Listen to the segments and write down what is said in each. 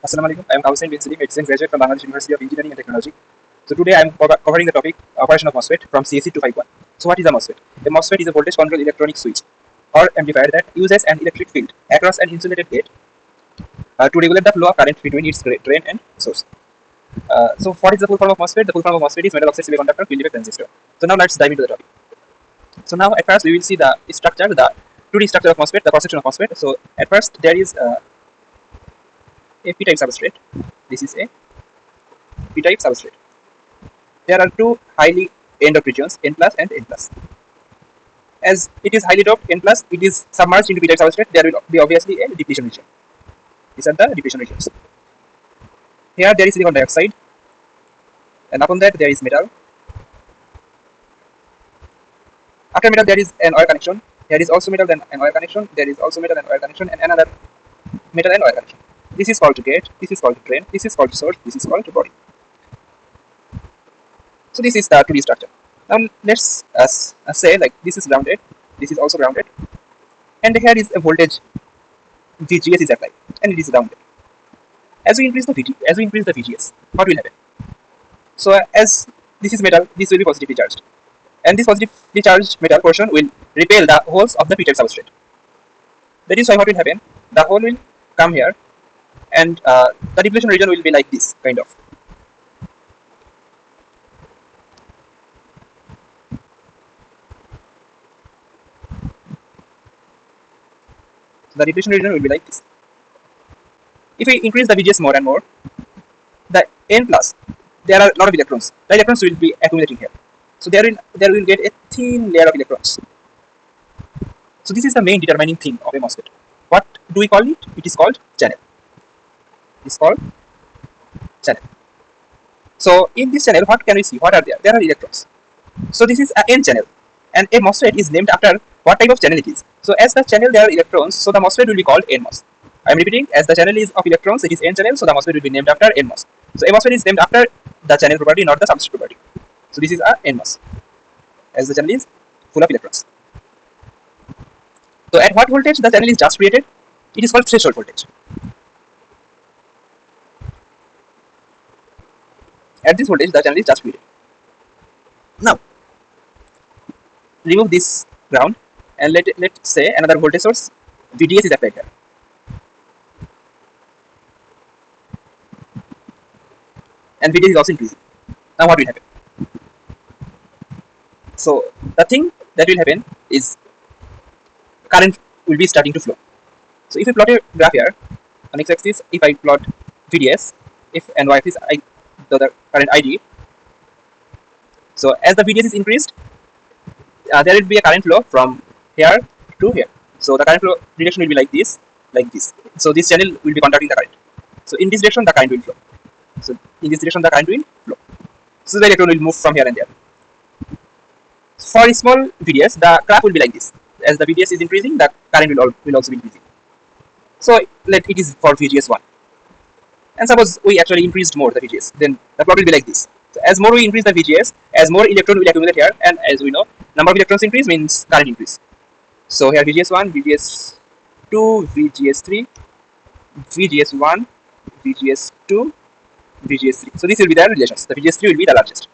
Assalamu alaikum. I am Kawsain medicine graduate from Bangladesh University of Engineering and Technology. So today I am covering the topic operation of MOSFET from CSE 251. So what is a MOSFET? A MOSFET is a voltage controlled electronic switch or amplifier that uses an electric field across an insulated gate to regulate the flow of current between its drain and source. So what is the full form of MOSFET? The full form of MOSFET is metal oxide semiconductor field effect transistor. So now let's dive into the topic. So now at first we will see the structure, the 2D structure of MOSFET, the cross section of MOSFET. So at first there is a p-type substrate. This is a p-type substrate. There are two highly n-doped regions, N plus and N plus. As it is highly doped, N plus, it is submerged into p-type substrate. There will be obviously a depletion region. These are the depletion regions. Here there is silicon dioxide, and upon that there is metal. After metal there is an oil connection. There is also metal, then an oil connection. There is also metal and oil connection, and another metal and oil connection. This is called to gate. This is called to drain. This is called to source. This is called to body. So this is the 2D structure. Now let's say like this is grounded. This is also grounded, and here is a voltage VGS is applied, and it is grounded. As we increase the VGS, what will happen? So as this is metal, this will be positively charged, and this positively charged metal portion will repel the holes of the p-type substrate. That is why what will happen? The hole will come here, and the depletion region will be like this kind of. So the depletion region will be like this. If we increase the VGS more and more, the N plus, there are a lot of electrons. The electrons will be accumulating here. So there will get a thin layer of electrons. So this is the main determining thing of a MOSFET. What do we call it? It is called channel. It's called channel. So in this channel, what can we see? What are there? There are electrons. So this is an N channel, and a MOSFET is named after what type of channel it is. So as the channel there are electrons, so the MOSFET will be called NMOS. I am repeating, as the channel is of electrons, it is N channel, so the MOSFET will be named after NMOS. So a MOSFET is named after the channel property, not the substrate property. So this is a NMOS, as the channel is full of electrons. So at what voltage the channel is just created? It is called threshold voltage. At this voltage, the channel is just created. Now, remove this ground, and let's say another voltage source VDS is applied here. And VDS is also increasing. Now what will happen? So the thing that will happen is current will be starting to flow. So if we plot a graph here on x-axis, if I plot VDS, if and y-axis the current ID. So as the VDS is increased, there will be a current flow from here to here. So the current flow direction will be like this, like this. So this channel will be conducting the current. So in this direction, the current will flow. So in this direction, the current will flow. So the electron will move from here and there. For small VDS, the graph will be like this. As the VDS is increasing, the current will also be increasing. So let it is for VGS1. And suppose we actually increased more the VGS, then the plot will be like this. So as more we increase the VGS, as more electron will accumulate here, and as we know, number of electrons increase means current increase. So here VGS1, VGS2, VGS3, VGS1, VGS2, VGS3. So this will be the relations. The VGS3 will be the largest.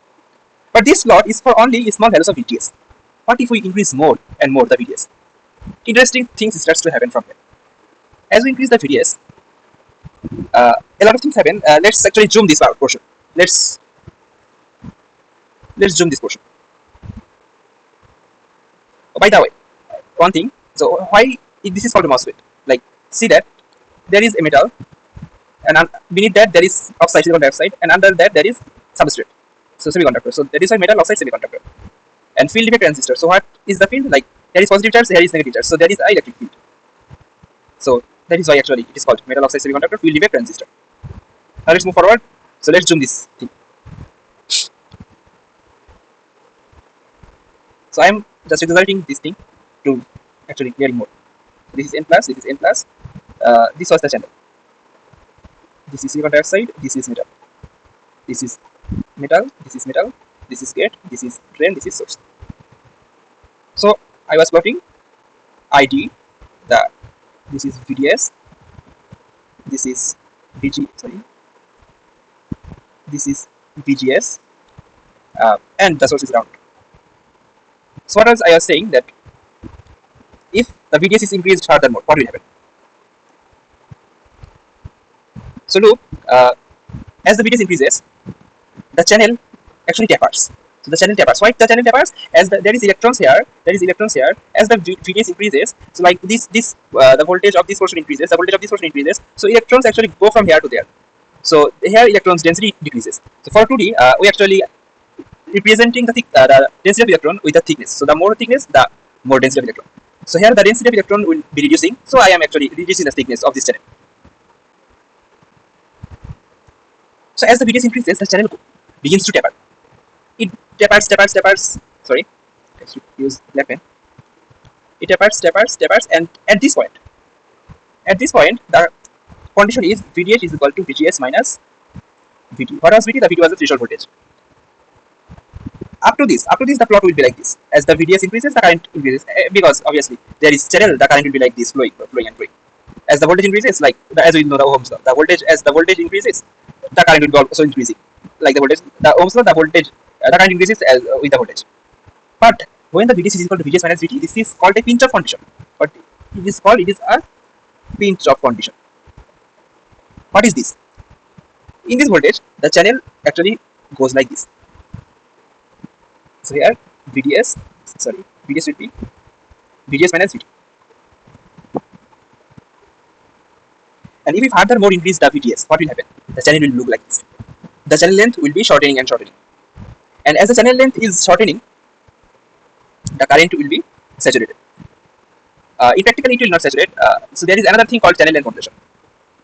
But this plot is for only small values of VGS. What if we increase more and more the VGS? Interesting things starts to happen from here. As we increase the VGS, a lot of things happen. Let's actually zoom this portion. Let's zoom this portion. Oh, by the way, one thing. So why this is called a MOSFET? Like, see that there is a metal, and beneath that there is oxide, silicon dioxide, and under that there is substrate. So semiconductor. So that is why metal oxide semiconductor. And field effect transistor. So what is the field? Like, there is positive charge, there is negative charge. So there is an electric field. So that is why actually it is called metal oxide semiconductor field effect transistor. Now let's move forward. So let's zoom this thing. So I am just exerting this thing to actually clearing more. This is N plus, this is N plus. This was the channel. This is silicon dioxide, this is metal. This is metal, this is metal, this is gate, this is drain, this is source. So I was plotting ID, this is VDS, this is sorry, this is VGS, and the source is ground. So what else I was saying that if the VDS is increased furthermore, what will happen? So look, as the VDS increases, the channel actually tapers. So the channel tapers. Why the channel tapers? As there is electrons here, As the VDS increases, so like the voltage of this portion increases, the voltage of this portion increases. So electrons actually go from here to there. So here electrons density decreases. So for 2D, we actually representing the density of electron with the thickness. So the more thickness, the more density of electron. So here the density of electron will be reducing. So I am actually reducing the thickness of this channel. So as the VDS increases, the channel begins to taper. It tapers. Sorry, let's use black pen. It tapers, and at this point, the condition is VDH is equal to VGS minus VT. What was VT? The VT was the threshold voltage. Up to this, the plot will be like this. As the VDS increases, the current increases, because obviously there is channel, the current will be like this, flowing. As the voltage increases, like as we know the Ohm's law, as the voltage increases, the current will be also increasing. Like the Ohm's law, the current increases with the voltage. But when the VDS is equal to VGS minus VT, this is called a pinch off condition. But it is a pinch off condition. What is this? In this voltage, the channel actually goes like this. So here VDS will be VGS minus VT. And if we furthermore increase the VDS, what will happen? The channel will look like this. The channel length will be shortening. And as the channel length is shortening, the current will be saturated. In practical, it will not saturate. So there is another thing called channel length modulation.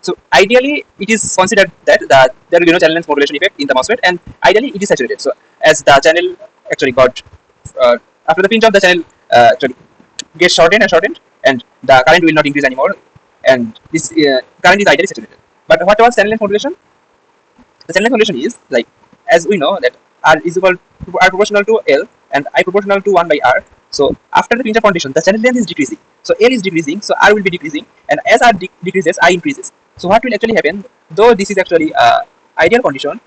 So ideally, it is considered that there will be no channel length modulation effect in the MOSFET, and ideally it is saturated. So as the channel actually got after the pinch off, the channel actually gets shortened, and the current will not increase anymore, and this current is ideally saturated. But what was channel length modulation? The channel length modulation is like, as we know that R is equal to R proportional to L and I proportional to 1 by R. So after the pinch off condition, the channel length is decreasing. So L is decreasing, so R will be decreasing, and as R decreases, I increases. So what will actually happen? Though this is actually ideal condition,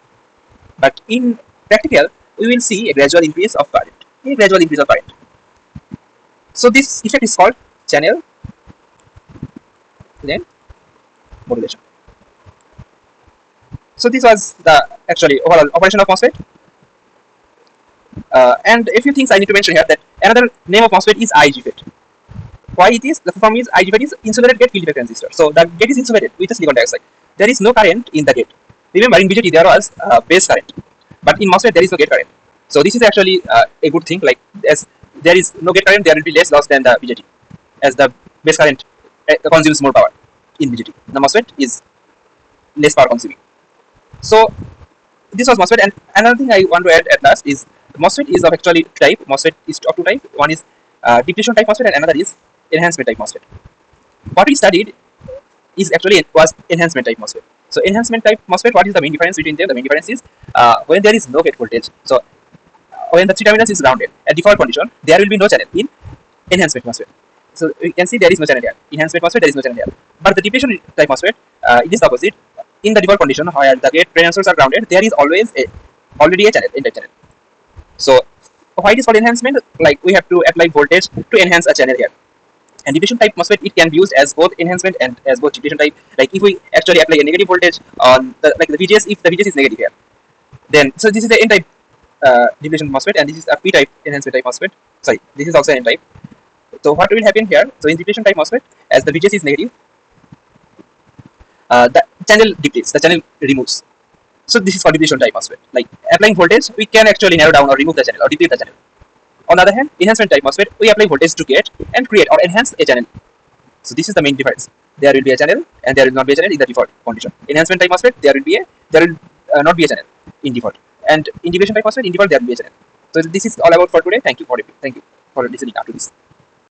but in practical, we will see a gradual increase of current. So this effect is called channel length modulation. So this was the actually overall operation of MOSFET. And a few things I need to mention here, that another name of MOSFET is IGFET. Why it is? The form is IGFET is insulated gate field effect transistor. So the gate is insulated with the silicon dioxide. There is no current in the gate. Remember, in BJT there was base current, but in MOSFET there is no gate current. So this is actually a good thing. Like, as there is no gate current, there will be less loss than the BJT, as the base current consumes more power in BJT. The MOSFET is less power consuming. So this was MOSFET. And another thing I want to add at last is MOSFET is of actually type. MOSFET is of two type. One is depletion type MOSFET, and another is enhancement type MOSFET. What we studied is actually was enhancement type MOSFET. So enhancement type MOSFET, what is the main difference between them? The main difference is when there is no gate voltage. So when the three terminals is grounded at default condition, there will be no channel in enhancement MOSFET. So you can see there is no channel here. Enhancement MOSFET, there is no channel here. But the depletion type MOSFET, it is the opposite. In the default condition, where the gate transistors are grounded, there is always already a channel, n-type channel. So why it is called enhancement? Like, we have to apply voltage to enhance a channel here. And depletion type MOSFET, it can be used as both enhancement and as both depletion type. Like, if we actually apply a negative voltage on the VGS, if the VGS is negative here, then so this is the n-type depletion MOSFET, and this is a p-type enhancement type MOSFET. Sorry, this is also n-type. So what will happen here? So in depletion type MOSFET, as the VGS is negative, the channel depletes, the channel removes. So this is for depletion type MOSFET. Like, applying voltage, we can actually narrow down or remove the channel or deplete the channel. On the other hand, enhancement type MOSFET, we apply voltage to gate and create or enhance a channel. So this is the main difference. There will be a channel and there will not be a channel in the default condition. Enhancement type MOSFET, there will not be a channel in default. And in depletion type MOSFET, in default there will be a channel. So this is all about for today. Thank you for listening up to this.